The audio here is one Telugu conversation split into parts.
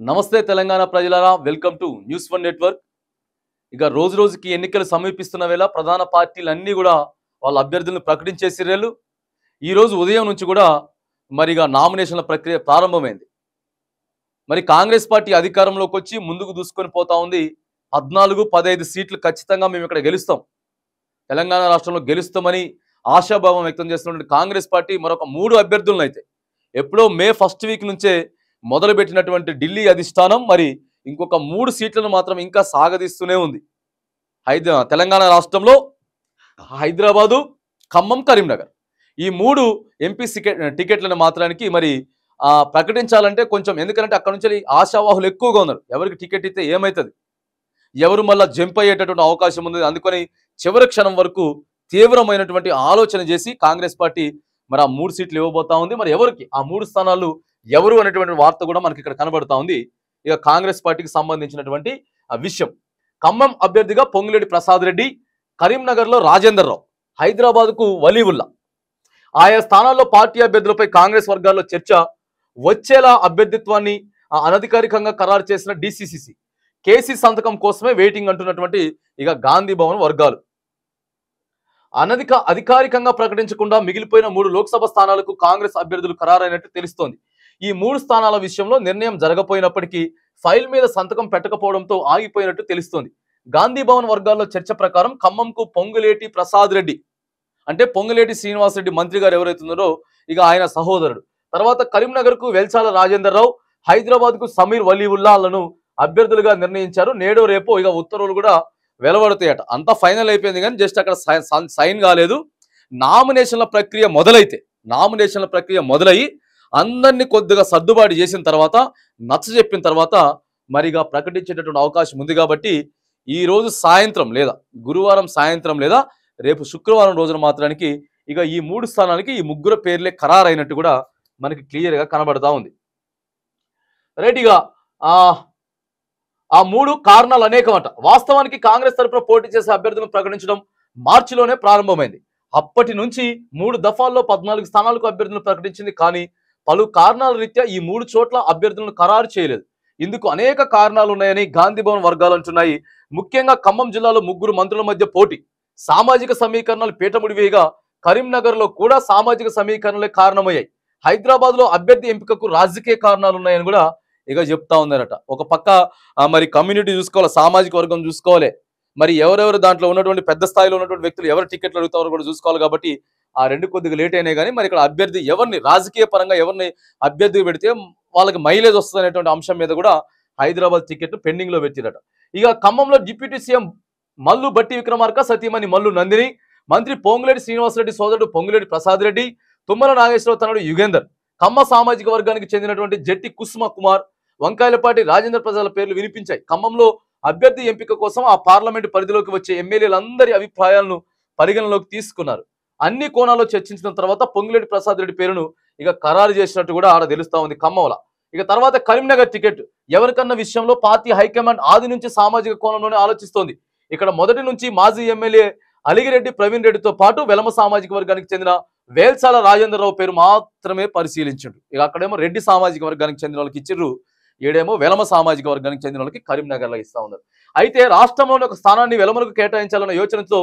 నమస్తే తెలంగాణ ప్రజలారా, welcome to news one network. ఇక రోజు రోజుకి ఎన్నికలు సమీపిస్తున్న వేళ ప్రధాన పార్టీలన్నీ కూడా వాళ్ళ అభ్యర్థులను ప్రకటించేసిర్రు. ఈ రోజు ఉదయం నుంచి కూడా మరిగా నామినేషన్ల ప్రక్రియ ప్రారంభమైంది. మరి కాంగ్రెస్ పార్టీ అధికారంలోకి వచ్చి ముందుకు దూసుకొని పోతా ఉంది. 14, 15 సీట్లు ఖచ్చితంగా మేము ఇక్కడ గెలుస్తాం, తెలంగాణ రాష్ట్రంలో గెలుస్తామని ఆశాభావం వ్యక్తం చేస్తున్నటువంటి కాంగ్రెస్ పార్టీ మరొక 3 అభ్యర్థులను అయితే ఎప్పుడో మే ఫస్ట్ వీక్ నుంచే మొదలుపెట్టినటువంటి ఢిల్లీ అధిష్టానం మరి ఇంకొక 3 సీట్లను మాత్రం ఇంకా సాగదీస్తూనే ఉంది. తెలంగాణ రాష్ట్రంలో హైదరాబాదు, ఖమ్మం, కరీంనగర్ ఈ 3 ఎంపీ టికెట్లను మాత్రానికి మరి ప్రకటించాలంటే కొంచెం, ఎందుకంటే అక్కడ నుంచి ఆశావాహులు ఎక్కువగా ఉన్నారు. ఎవరికి టికెట్ ఇస్తే ఏమవుతుంది, ఎవరు మళ్ళీ జంప్ అయ్యేటటువంటి అవకాశం ఉంది. అందుకని చివరి క్షణం వరకు తీవ్రమైనటువంటి ఆలోచన చేసి కాంగ్రెస్ పార్టీ మరి ఆ 3 సీట్లు ఇవ్వబోతా ఉంది. మరి ఎవరికి ఆ 3 స్థానాలు ఎవరు అనేటువంటి వార్త కూడా మనకి ఇక్కడ కనబడతా ఉంది. ఇక కాంగ్రెస్ పార్టీకి సంబంధించినటువంటి విషయం, ఖమ్మం అభ్యర్థిగా పొంగులేటి ప్రసాద్ రెడ్డి, కరీంనగర్లో రాజేందర్ రావు, హైదరాబాద్కు వలీవుల్లా. ఆయా స్థానాల్లో పార్టీ అభ్యర్థులపై కాంగ్రెస్ వర్గాల్లో చర్చ. వచ్చేలా అభ్యర్థిత్వాన్ని అనధికారికంగా ఖరారు చేసిన డిసిసిసి కేసీ సంతకం కోసమే వెయిటింగ్ అంటున్నటువంటి ఇక గాంధీ భవన్ వర్గాలు. అధికారికంగా ప్రకటించకుండా మిగిలిపోయిన 3 లోక్సభ స్థానాలకు కాంగ్రెస్ అభ్యర్థులు ఖరారైనట్టు తెలుస్తోంది. ఈ 3 స్థానాల విషయంలో నిర్ణయం జరగపోయినప్పటికీ ఫైల్ మీద సంతకం పెట్టకపోవడంతో ఆగిపోయినట్టు తెలుస్తోంది. గాంధీ భవన్ వర్గాల్లో చర్చ ప్రకారం ఖమ్మంకు పొంగులేటి ప్రసాద్ రెడ్డి, అంటే పొంగులేటి శ్రీనివాసరెడ్డి మంత్రి గారు ఎవరైతున్నారో ఇక ఆయన సహోదరుడు, తర్వాత కరీంనగర్కు వెల్చాల రాజేందర్ రావు, హైదరాబాద్కు సమీర్ వలీవుల్లాలను అభ్యర్థులుగా నిర్ణయించారు. నేడో రేపో ఇక ఉత్తర్వులు కూడా వెలువడతాయట. అంతా ఫైనల్ అయిపోయింది, కానీ జస్ట్ అక్కడ సైన్ కాలేదు. నామినేషన్ల ప్రక్రియ మొదలయ్యి అందరినీ కొద్దిగా సర్దుబాటు చేసిన తర్వాత, నచ్చ చెప్పిన తర్వాత మరిగా ప్రకటించేటటువంటి అవకాశం ఉంది. కాబట్టి ఈ రోజు సాయంత్రం లేదా గురువారం సాయంత్రం లేదా రేపు శుక్రవారం రోజున మాత్రానికి ఇక ఈ 3 స్థానాలకి ఈ 3 పేర్లే ఖరారైనట్టు కూడా మనకి క్లియర్గా కనబడతా ఉంది. రైట్గా ఆ 3 కారణాలు అనేకమట. వాస్తవానికి కాంగ్రెస్ తరఫున పోటీ చేసే అభ్యర్థులను ప్రకటించడం మార్చిలోనే ప్రారంభమైంది. అప్పటి నుంచి 3 దఫాల్లో 14 స్థానాలకు అభ్యర్థులను ప్రకటించింది. కానీ పలు కారణాల రీత్యా ఈ 3 చోట్ల అభ్యర్థులను ఖరారు చేయలేదు. ఇందుకు అనేక కారణాలు ఉన్నాయని గాంధీ భవన్ వర్గాలు అంటున్నాయి. ముఖ్యంగా ఖమ్మం జిల్లాలో 3 మంత్రుల మధ్య పోటీ, సామాజిక సమీకరణాలు పీఠముడి వేయగా కరీంనగర్లో కూడా సామాజిక సమీకరణలే కారణమయ్యాయి. హైదరాబాద్ లో అభ్యర్థి ఎంపికకు రాజకీయ కారణాలు ఉన్నాయని కూడా ఇక చెప్తా ఉన్నారట. ఒక పక్క మరి కమ్యూనిటీ చూసుకోవాలి, సామాజిక వర్గం చూసుకోవాలి, మరి ఎవరెవరు దాంట్లో ఉన్నటువంటి పెద్ద స్థాయిలో ఉన్నటువంటి వ్యక్తులు ఎవరు టికెట్లు అడుగుతారో కూడా చూసుకోవాలి. కాబట్టి ఆ 2 కొద్దిగా లేట్ అయినాయి. కానీ మరి ఇక్కడ అభ్యర్థి ఎవరిని రాజకీయ పరంగా ఎవరిని అభ్యర్థి పెడితే వాళ్ళకి మైలేజ్ వస్తుంది అనేటువంటి అంశం మీద కూడా హైదరాబాద్ టికెట్ పెండింగ్ లో పెట్టిరట. ఇక ఖమ్మంలో డిప్యూటీ సీఎం మల్లు బట్టి విక్రమార్క సతీమణి మల్లు నందిని, మంత్రి పొంగులేటి శ్రీనివాసరెడ్డి సోదరుడు పొంగులేటి ప్రసాద్ రెడ్డి, తుమ్మల నాగేశ్వరరావు తనడు యుగేందర్, ఖమ్మ సామాజిక వర్గానికి చెందినటువంటి జట్టి కుసుమ కుమార్, వంకాయలపాటి రాజేందర్ ప్రసాద్ల పేర్లు వినిపించాయి. ఖమ్మంలో అభ్యర్థి ఎంపిక కోసం ఆ పార్లమెంటు పరిధిలోకి వచ్చే ఎమ్మెల్యేలందరి అభిప్రాయాలను పరిగణలోకి తీసుకున్నారు. అన్ని కోణాల్లో చర్చించిన తర్వాత పొంగులేటి ప్రసాద్ రెడ్డి పేరును ఇక ఖరారు చేసినట్టు కూడా ఆడ తెలుస్తా ఉంది ఖమ్మంలో. ఇక తర్వాత కరీంనగర్ టికెట్ ఎవరికన్న విషయంలో పార్టీ హైకమాండ్ ఆది నుంచి సామాజిక కోణంలోనే ఆలోచిస్తోంది. ఇక్కడ మొదటి నుంచి మాజీ ఎమ్మెల్యే అలిగిరెడ్డి ప్రవీణ్ రెడ్డితో పాటు వెలమ సామాజిక వర్గానికి చెందిన వేల్సాల రాజేందర్ రావు పేరు మాత్రమే పరిశీలించారు. ఇక అక్కడేమో రెడ్డి సామాజిక వర్గానికి చెందిన వాళ్ళకి ఇచ్చిర్రు, ఈడేమో వెలమ సామాజిక వర్గానికి చెందిన వాళ్ళకి కరీంనగర్లో ఇస్తా ఉన్నారు. అయితే రాష్ట్రంలోని ఒక స్థానాన్ని వెలమలకు కేటాయించాలన్న యోచనతో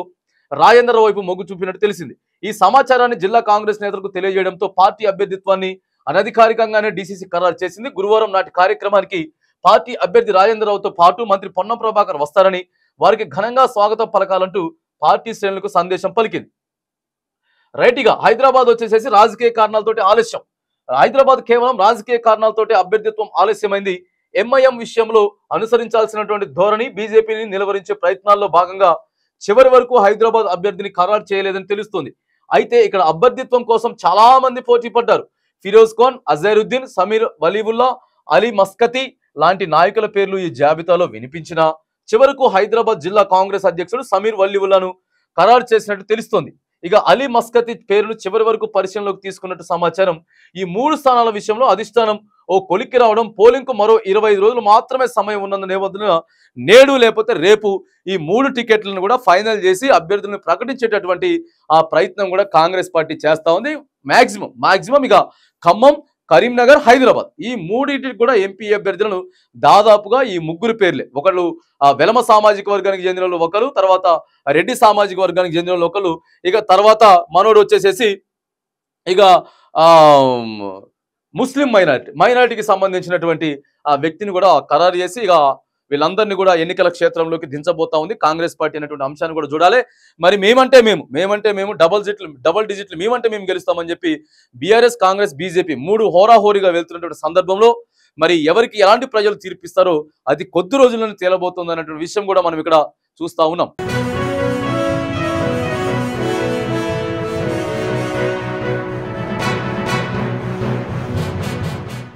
రాజేందర్ వైపు మొగ్గు చూపినట్టు తెలిసింది. ఈ సమాచారాన్ని జిల్లా కాంగ్రెస్ నేతలకు తెలియజేయడంతో పార్టీ అభ్యర్థిత్వాన్ని అనధికారికంగానే డిసిసి ఖరారు చేసింది. గురువారం నాటి కార్యక్రమానికి పార్టీ అభ్యర్థి రాజేందర్ రావుతో పాటు మంత్రి పొన్నం ప్రభాకర్ వస్తారని, వారికి ఘనంగా స్వాగతం పలకాలంటూ పార్టీ శ్రేణులకు సందేశం పలికింది. రైట్గా హైదరాబాద్ వచ్చేసేసి రాజకీయ కారణాలతోటి ఆలస్యం. హైదరాబాద్ కేవలం రాజకీయ కారణాలతోటి అభ్యర్థిత్వం ఆలస్యమైంది. ఎంఐఎం విషయంలో అనుసరించాల్సినటువంటి ధోరణి బీజేపీని నిలవరించే ప్రయత్నాల్లో భాగంగా చివరి వరకు హైదరాబాద్ అభ్యర్థిని ఖరారు చేయలేదని తెలుస్తుంది. అయితే ఇక్కడ అభ్యర్థిత్వం కోసం చాలా మంది పోటీ పడ్డారు. ఫిరోజ్ ఖాన్, అజరుద్దీన్, సమీర్ వలీవుల్లా, అలీ మస్కతి లాంటి నాయకుల పేర్లు ఈ జాబితాలో వినిపించినా చివరకు హైదరాబాద్ జిల్లా కాంగ్రెస్ అధ్యక్షుడు సమీర్ వలీవుల్లాను ఖరారు చేసినట్టు తెలుస్తోంది. ఇక అలీ మస్కతి పేరును చివరి వరకు పరిశీలనలోకి తీసుకున్నట్టు సమాచారం. ఈ 3 స్థానాల విషయంలో అధిష్టానం ఓ కొలిక్కి రావడం, పోలింగ్ కు మరో 25 రోజులు మాత్రమే సమయం ఉన్నందు నేపథ్యంలో నేడు లేకపోతే రేపు ఈ 3 టికెట్లను కూడా ఫైనల్ చేసి అభ్యర్థులను ప్రకటించేటటువంటి ఆ ప్రయత్నం కూడా కాంగ్రెస్ పార్టీ చేస్తా ఉంది. మాక్సిమం ఇక ఖమ్మం, కరీంనగర్, హైదరాబాద్ ఈ మూడింటికి కూడా ఎంపీ అభ్యర్థులను దాదాపుగా ఈ ముగ్గురు పేర్లే. ఒకళ్ళు వెలమ సామాజిక వర్గానికి చెందిన వాళ్ళు ఒకరు, తర్వాత రెడ్డి సామాజిక వర్గానికి చెందిన వాళ్ళు ఒకరు, ఇక తర్వాత మనోడు వచ్చేసేసి ఇక ఆ ముస్లిం మైనారిటీకి సంబంధించినటువంటి ఆ వ్యక్తిని కూడా ఖరారు చేసి ఇక వీళ్ళందరినీ కూడా ఎన్నికల క్షేత్రంలోకి దించబోతా ఉంది కాంగ్రెస్ పార్టీ అనేటువంటి అంశాన్ని కూడా చూడాలి. మరి మేమంటే మేము డబల్ డిజిట్లు మేమంటే మేము గెలుస్తామని చెప్పి బీఆర్ఎస్, కాంగ్రెస్, బీజేపీ మూడు హోరాహోరీగా వెళ్తున్నటువంటి సందర్భంలో మరి ఎవరికి ఎలాంటి ప్రజలు తీర్పిస్తారో అది కొద్ది రోజుల్లోనే తేలబోతుంది అన్నటువంటి విషయం కూడా మనం ఇక్కడ చూస్తా ఉన్నాం.